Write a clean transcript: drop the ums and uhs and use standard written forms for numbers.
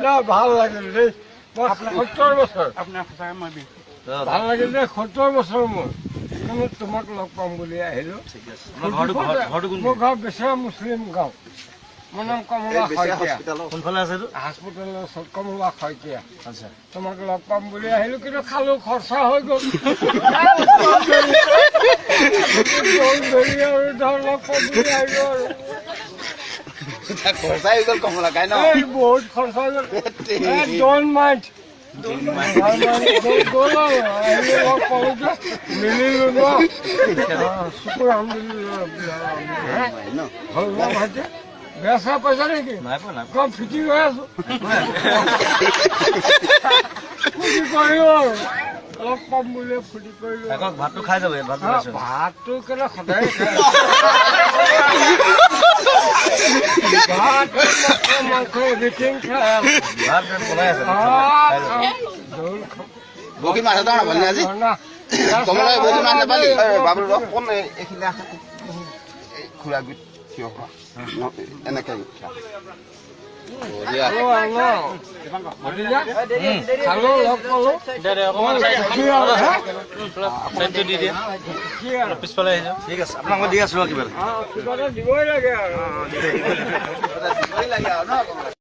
না ভাল লাগিল দেই মই 70 বছৰ আপোনাৰ সঁচাকৈ মই ভাল লাগিল দেই 70 বছৰ মোৰ কিন্তু তোমাক লগ পাম বুলি আহিলো মোৰ ঘৰ বেচেৰা মুছলিম গাঁও মোৰ নাম কমলা শইকীয়া কোনফালে আছে হাস্পতালৰ ওচৰত কমলা শইকীয়া তোমাক লগ পাম বুলি আহিলো কিন্তু খালো খৰচা হৈ গ'ল আৰু ধৰ লগ পাম বুলি আহিলো আৰু খৰচা হৈ গ'ল কমলা খাই ন বহুত খৰচা হৈ গ'ল ডোন্ট মাইণ্ড মিলিলো ন শুকুৰ আলহামদুলিল্লাহ বেচা পইচা নেকি কম ফিটিং হৈ আছো ফুটি কৰিও আৰু লগ পাম বুলি ফুটি কৰিলো ভাতটো খাই যাব ভাতটো কেলে সদায় খাই ভাত মাংস এভৰিথিং খাই বগী মাছ এটা নাপালি আজি কমলা বগী মাছ নাপালি বাবুল কোন এইখিনি আছে খুৰা গুট থিয় হোৱা এনেকে খালো লগ পালো পিছফালে আহিছে ঠিক আছে আপোনাক মই দি আছো কিবা দিবই লাগে আৰু